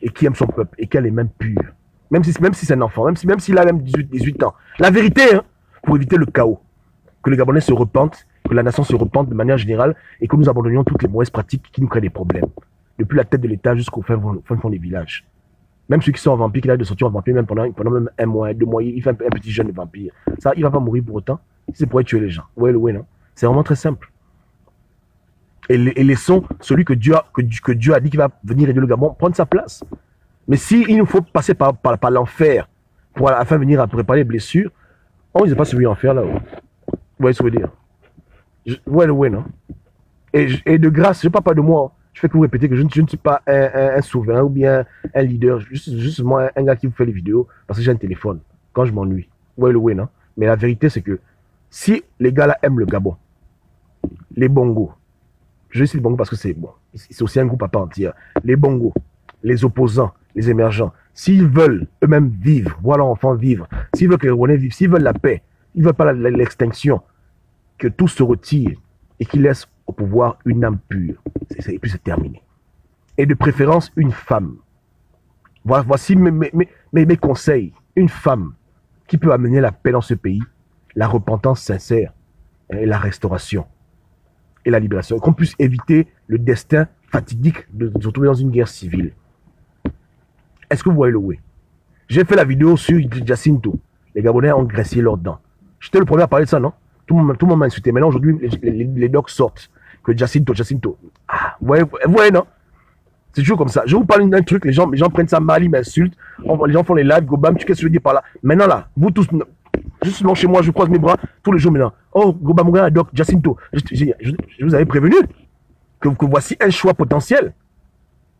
et qui aime son peuple et qui a les mains pures. Même si c'est un enfant, même s'il a même 18 ans. La vérité, hein, pour éviter le chaos. Que les Gabonais se repentent, que la nation se repente de manière générale et que nous abandonnions toutes les mauvaises pratiques qui nous créent des problèmes. Depuis la tête de l'État jusqu'au fin fond des villages. Même ceux qui sont en vampire, qui a de sortir en vampire, même pendant même 1 mois, 2 mois, il fait un petit jeune de vampire. Ça, il va pas mourir pour autant. C'est pour tuer les gens. Ouais, non. C'est vraiment très simple. Et laissons celui que Dieu a dit qu'il va venir aider le Gabon prendre sa place. Mais s'il nous faut passer par l'enfer afin de venir à préparer les blessures, on ne sait pas celui en faire là-haut. Vous voyez ce que je veux dire? Ouais, non. Et de grâce, je ne parle pas de moi. Je fais que vous répéter que je ne suis pas un souverain ou bien un leader. Juste moi, un gars qui vous fait les vidéos parce que j'ai un téléphone quand je m'ennuie. Ouais, non. Mais la vérité, c'est que si les gars là aiment le Gabon, les bongos, je dis les bongos parce que c'est bon, c'est aussi un groupe à part entière. Les bongos, les opposants, les émergents, s'ils veulent eux-mêmes vivre, voir leurs enfants vivre, s'ils veulent que les Rwandais vivent, s'ils veulent la paix, ils ne veulent pas l'extinction, que tout se retire et qu'ils laissent au pouvoir une âme pure. Et puis c'est terminé. Et de préférence, une femme. Voici mes conseils. Une femme qui peut amener la paix dans ce pays, la repentance sincère et la restauration et la libération. Qu'on puisse éviter le destin fatidique de se retrouver dans une guerre civile. Est-ce que vous voyez le way? J'ai fait la vidéo sur Jacinto. Les Gabonais ont graissé leurs dents. J'étais le premier à parler de ça, non? Tout le monde m'a insulté. Maintenant, aujourd'hui, les docs sortent. Que Jacinto. Ah, vous voyez, non? C'est toujours comme ça. Je vous parle d'un truc, les gens prennent ça mal, ils m'insultent. Les gens font les lives, Gobam, qu'est-ce que je veux dire par là? Maintenant, là, vous tous, justement chez moi, je croise mes bras tous les jours maintenant. Oh, Gobam, regarde, doc, Jacinto. Je vous avais prévenu que voici un choix potentiel.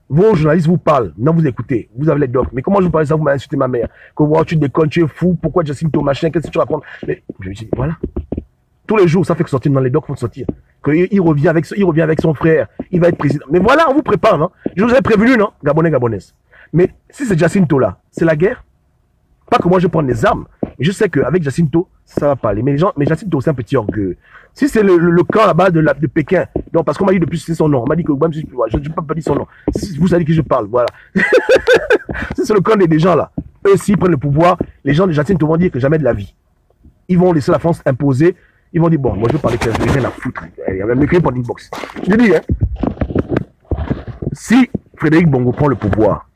Vos journalistes vous parlent, non vous écoutez, vous avez les docs. Mais comment je vous parle de ça, vous m'avez insulté ma mère? Que wow, tu déconnes, tu es fou, pourquoi Jacinto, machin, qu'est-ce que tu racontes? Mais je me dis, voilà. Tous les jours, ça fait que sortir dans les docs, font sortir. Il revient avec son frère, il va être président. Mais voilà, on vous prépare, non? Je vous ai prévenu, non? Gabonais, Gabonaises. Mais si c'est Jacinto là, c'est la guerre. Pas que moi je prends des armes. Et je sais qu'avec Jacinto, ça va parler. Mais Jacinto, c'est un petit orgueil. Si c'est le camp là-bas de Pékin, donc parce qu'on m'a dit depuis c'est son nom, on m'a dit que je ne peux pas dire son nom. Si vous savez qui je parle, voilà. Si c'est le camp des gens là, eux s'ils prennent le pouvoir, les gens de Jacinto vont dire que jamais de la vie. Ils vont laisser la France imposer. Ils vont dire, bon, moi je veux parler que je n'ai rien à foutre. Il y a même écrit pour l'inbox. Je dis, hein, si Frédéric Bongo prend le pouvoir,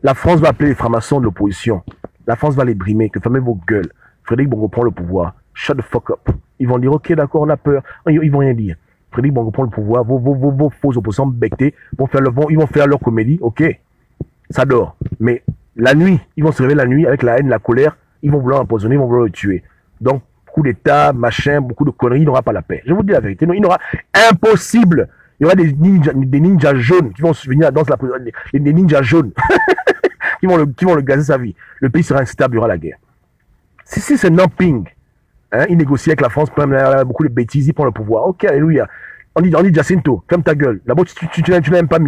la France va appeler les francs-maçons de l'opposition. La France va les brimer, que fermez vos gueules. Frédéric Bongo prend le pouvoir. Shut the fuck up. Ils vont dire, ok, d'accord, on a peur. Ils vont rien dire. Frédéric Bongo prend le pouvoir. Vos faux opposants bectés ils vont faire leur comédie. Ok, ça dort. Mais la nuit, ils vont se réveiller la nuit avec la haine, la colère. Ils vont vouloir empoisonner, ils vont vouloir le tuer. Donc, beaucoup d'États, machin, beaucoup de conneries, il n'aura pas la paix. Je vous dis la vérité, non, il n'aura impossible. Il y aura des ninjas jaunes qui vont venir à la danse, des ninjas jaunes qui vont le gazer sa vie. Le pays sera instable, il y aura la guerre. Si c'est Namping, hein, il négocie avec la France, beaucoup de bêtises, il prend le pouvoir. Ok, alléluia. On dit Jacinto, ferme ta gueule. D'abord, tu n'aimes pas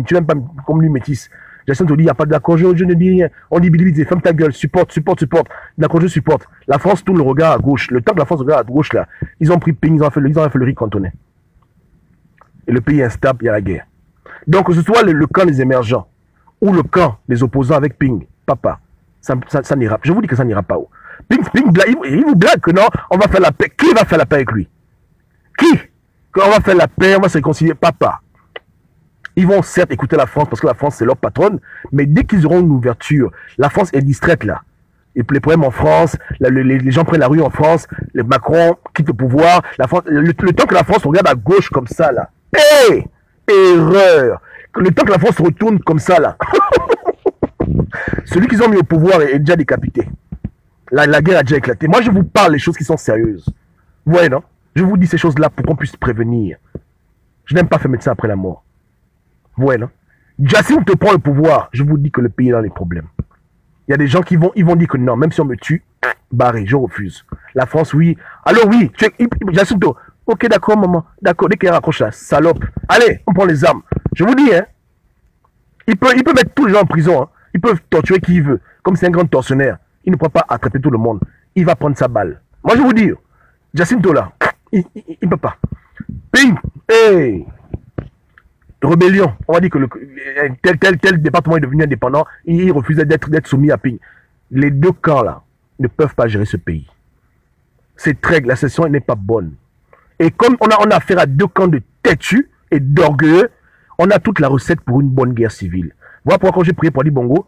comme lui métis. Jacinto dit, il n'y a pas d'accord, je ne dis rien. On dit, Billy, ferme ta gueule, supporte. D'accord, je supporte. La France tourne le regard à gauche. Le temps que la France regarde à gauche, là, ils ont pris Ping, ils ont fait le riz cantonais. Et le pays est instable, il y a la guerre. Donc, que ce soit le camp des émergents ou le camp des opposants avec Ping, papa, ça n'ira pas. Je vous dis que ça n'ira pas. Ping, il vous blague que non, on va faire la paix. Qui va faire la paix avec lui? Qui? Quand on va faire la paix, on va se réconcilier, papa. Ils vont certes écouter la France parce que la France c'est leur patronne, mais dès qu'ils auront une ouverture, la France est distraite là. Et puis les problèmes en France, les gens prennent la rue en France, le Macron quitte le pouvoir, la France, le temps que la France regarde à gauche comme ça, là. Hé, erreur. Le temps que la France se retourne comme ça, là. Celui qu'ils ont mis au pouvoir est déjà décapité. La guerre a déjà éclaté. Moi, je vous parle des choses qui sont sérieuses. Vous voyez, non? Je vous dis ces choses-là pour qu'on puisse prévenir. Je n'aime pas faire médecin après la mort. Vous voyez, non? Jacinto te prend le pouvoir, je vous dis que le pays est dans les problèmes. Il y a des gens qui vont dire que non, même si on me tue, barré, je refuse. La France, oui. Alors oui, Jacinto, ok, d'accord, maman, d'accord, dès qu'il raccroche la salope, allez, on prend les armes. Je vous dis, hein, il peut mettre tous les gens en prison, hein. Ils peuvent torturer qui il veut. Comme c'est un grand tortionnaire, il ne pourra pas attraper tout le monde. Il va prendre sa balle. Moi, je vous dis, Jacinto là, il ne peut pas. Ping, hey, rébellion. On va dire que tel département est devenu indépendant, il refusait d'être soumis à Ping. Les deux camps là ne peuvent pas gérer ce pays. Cette règle, la session n'est pas bonne. Et comme on a affaire à deux camps de têtus et d'orgueilleux, on a toute la recette pour une bonne guerre civile. Voilà pourquoi quand j'ai prié pour Ali Bongo,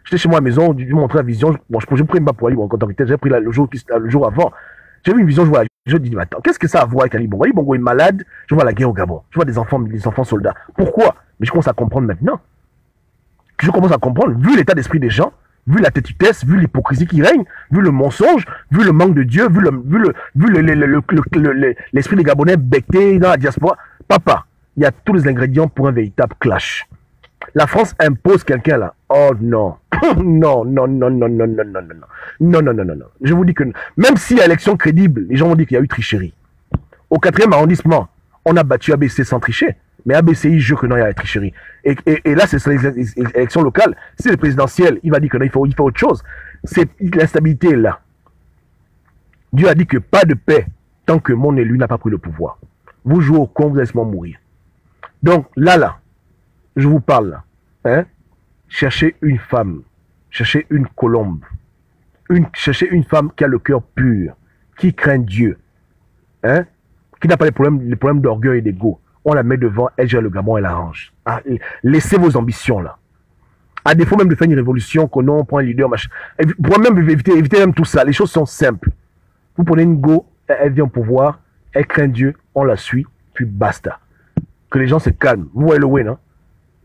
j'étais chez moi à la maison, je lui montrais la vision. Bon, je prie pas pour Ali Bongo en tant que tel, j'ai pris le jour avant. J'ai vu une vision, je dis, mais attends, qu'est-ce que ça a à voir avec Ali Bongo? Ali Bongo est malade, je vois la guerre au Gabon, je vois des enfants soldats. Pourquoi? Mais je commence à comprendre maintenant. Je commence à comprendre, vu l'état d'esprit des gens, vu la têtutesse, vu l'hypocrisie qui règne, vu le mensonge, vu le manque de Dieu, vu l'esprit des Gabonais becté dans la diaspora. Papa, il y a tous les ingrédients pour un véritable clash. La France impose quelqu'un là. Oh non. Non, non, non, non, non, non, non, non, non. Non, non, non, non, non. Je vous dis que même s'il y a élection crédible, les gens vont dire qu'il y a eu tricherie. Au 4e arrondissement, on a battu ABC sans tricher. Mais ABCI jure que non, il y a la tricherie. Et là, c'est les élections locales. Si c'est le présidentiel, il va dire que non, il faut autre chose. L'instabilité est là. Dieu a dit que pas de paix tant que mon élu n'a pas pris le pouvoir. Vous jouez au con, vous allez seulement mourir. Donc là, je vous parle là. Hein? Cherchez une femme, cherchez une colombe, cherchez une femme qui a le cœur pur, qui craint Dieu, hein? Qui n'a pas les problèmes d'orgueil et d'ego. On la met devant, elle gère le Gabon, elle arrange. Ah, laissez vos ambitions là. À défaut même de faire une révolution, qu'on prend un leader, machin. Pour même éviter même tout ça, les choses sont simples. Vous prenez une go, elle vient au pouvoir, elle craint Dieu, on la suit, puis basta. Que les gens se calment. Vous voyez le win, hein?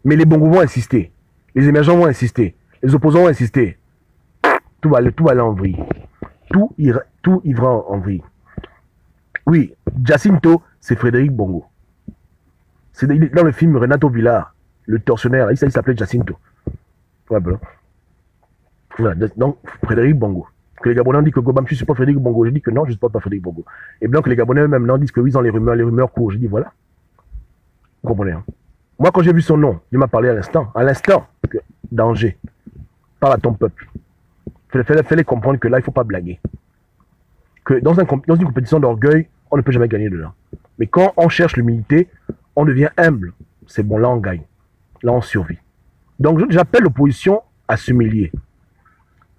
Mais les bongos vont insister. Les émergents vont insister. Les opposants vont insister. Tout va aller en vrille. Tout ira en vrille. Oui, Jacinto, c'est Frédéric Bongo. C'est dans le film Renato Villar, le tortionnaire. Il s'appelait Jacinto. Voilà. Donc, Frédéric Bongo. Que les Gabonais disent que Gobam, tu supportes Frédéric Bongo. Je dis que non, je ne supporte pas Frédéric Bongo. Et bien que les Gabonais eux-mêmes disent que oui, ils ont les rumeurs courent. Je dis voilà. Vous comprenez, hein? Moi, quand j'ai vu son nom, il m'a parlé à l'instant, que danger. Parle à ton peuple. Fais-les comprendre que là, il ne faut pas blaguer. Que dans une compétition d'orgueil, on ne peut jamais gagner dedans. Mais quand on cherche l'humilité, on devient humble. C'est bon, là, on gagne. Là, on survit. Donc, j'appelle l'opposition à s'humilier.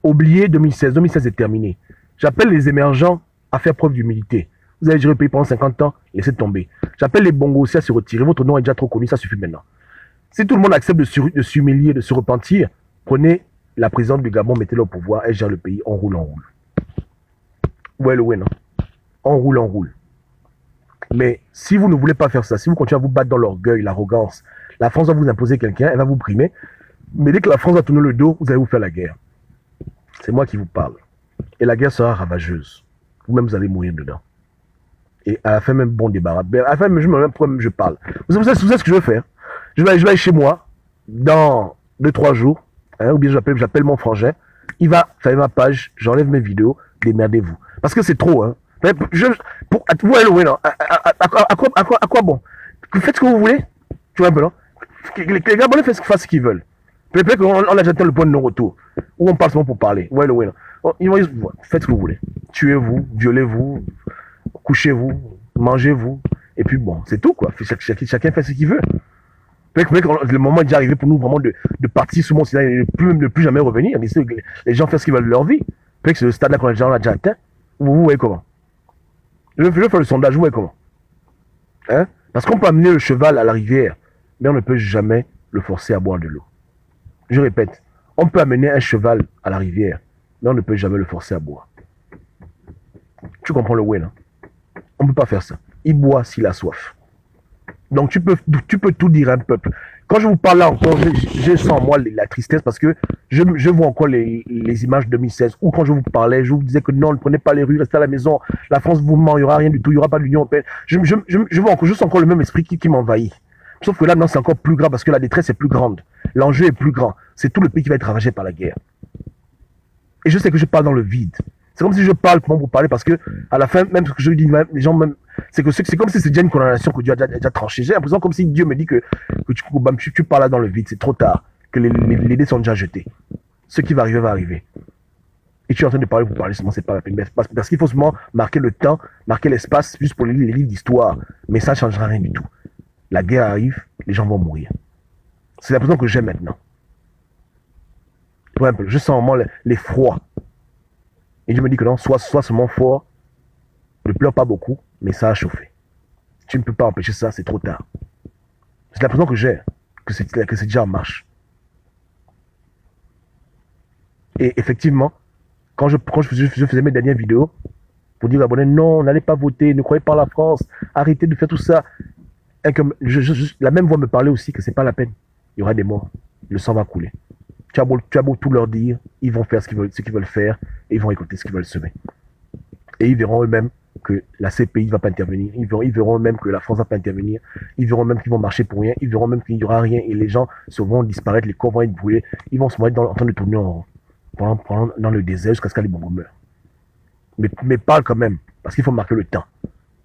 Oubliez 2016. 2016 est terminé. J'appelle les émergents à faire preuve d'humilité. Vous avez géré le pays pendant 50 ans, laissez tomber. J'appelle les bongos aussi à se retirer. Votre nom est déjà trop connu, ça suffit maintenant. Si tout le monde accepte de s'humilier, de se repentir, prenez la présidente du Gabon, mettez-la au pouvoir, elle gère le pays, on roule, on roule. Ouais, le win, hein? On roule, on roule. Mais si vous ne voulez pas faire ça, si vous continuez à vous battre dans l'orgueil, l'arrogance, la France va vous imposer quelqu'un, elle va vous primer. Mais dès que la France va tourner le dos, vous allez vous faire la guerre. C'est moi qui vous parle. Et la guerre sera ravageuse. Vous-même, vous allez mourir dedans. Et à la fin, même bon débarras. À la fin, je parle. Vous savez ce que je vais faire? Je vais aller chez moi dans 2-3 jours. Hein, ou bien j'appelle mon frangin. Il va faire ma page. J'enlève mes vidéos. Démerdez-vous. Parce que c'est trop. Hein. Vous allez non? À quoi bon? Faites ce que vous voulez. Tu vois un peu, non? Les Gabonais fassent ce qu'ils veulent. Peut-être qu'on a déjà atteint le point de non-retour. Où on parle seulement pour parler. Ouais, non? Faites ce que vous voulez. Tuez-vous, violez-vous. Couchez-vous, mangez-vous, et puis bon, c'est tout quoi. Chacun fait ce qu'il veut. Peut-être que le moment est déjà arrivé pour nous vraiment de partir sur mon sida et ne plus jamais revenir. Les gens font ce qu'ils veulent de leur vie. Peut-être que ce stade-là qu'on a déjà atteint. Vous voyez comment? Je vais faire le sondage, vous voyez comment? Hein? Parce qu'on peut amener le cheval à la rivière, mais on ne peut jamais le forcer à boire de l'eau. Je répète, on peut amener un cheval à la rivière, mais on ne peut jamais le forcer à boire. Tu comprends le way, non? On ne peut pas faire ça. Il boit s'il a soif. Donc tu peux tout dire à un peuple. Quand je vous parle là encore, je sens en moi la tristesse parce que je vois encore les images de 2016 où quand je vous parlais, je vous disais que non, ne prenez pas les rues, restez à la maison, la France vous ment, il n'y aura rien du tout, il n'y aura pas d'Union européenne. Je vois juste encore le même esprit qui m'envahit. Sauf que là, non, c'est encore plus grave parce que la détresse est plus grande. L'enjeu est plus grand. C'est tout le pays qui va être ravagé par la guerre. Et je sais que je parle dans le vide. C'est comme si je parle pour vous parler parce que à la fin, même ce que je dis, les gens même, c'est comme si c'est déjà une condamnation que Dieu a déjà tranchée. J'ai l'impression comme si Dieu me dit que tu parles là dans le vide, c'est trop tard, que les dés sont déjà jetés. Ce qui va arriver va arriver. Et tu es en train de parler pour parler seulement, c'est pas la peine. Parce qu'il faut seulement marquer le temps, marquer l'espace, juste pour les livres d'histoire. Mais ça ne changera rien du tout. La guerre arrive, les gens vont mourir. C'est l'impression que j'ai maintenant. Un peu, je sens vraiment l'effroi. Et je me dis que non, sois seulement fort, ne pleure pas beaucoup, mais ça a chauffé. Tu ne peux pas empêcher ça, c'est trop tard. C'est l'impression que j'ai, que c'est déjà en marche. Et effectivement, quand je faisais mes dernières vidéos, pour dire aux abonnés, non, n'allez pas voter, ne croyez pas en la France, arrêtez de faire tout ça. Et que la même voix me parlait aussi que c'est pas la peine. Il y aura des morts, le sang va couler. Tu as beau tout leur dire, ils vont faire ce qu'ils veulent faire, et ils vont écouter ce qu'ils veulent semer. Et ils verront eux-mêmes que la CPI ne va pas intervenir, ils verront eux-mêmes que la France ne va pas intervenir, ils verront même qu'ils vont marcher pour rien, ils verront même qu'il n'y aura rien, et les gens vont disparaître, les corps vont être brûlés, ils vont se mettre en train de tourner dans le désert jusqu'à ce que les Bongo meurent. Mais parle quand même, parce qu'il faut marquer le temps.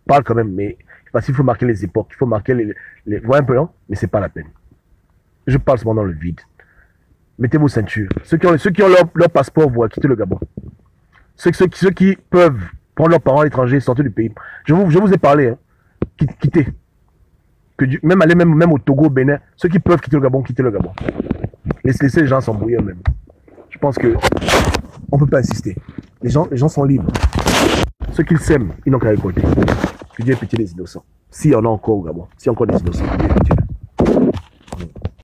Parle quand même, mais parce qu'il faut marquer les époques, il faut marquer les voix un peu lent, mais c'est pas la peine. Je parle seulement dans le vide. Mettez vos ceintures. Ceux qui ont leur passeport vont quitter le Gabon. Ceux qui peuvent prendre leurs parents à l'étranger, sortir du pays. Je vous ai parlé, hein. Quittez. Même aller même au Togo, au Bénin. Ceux qui peuvent quitter le Gabon, quittez le Gabon. Laissez les gens s'embrouiller eux-mêmes. Je pense que on ne peut pas insister. Les gens sont libres. Ceux qui s'aiment, ils n'ont qu'à récolter. Que Dieu ait pitié des innocents. S'il y en a encore au Gabon, s'il y a encore des innocents, que Dieu ait pitié.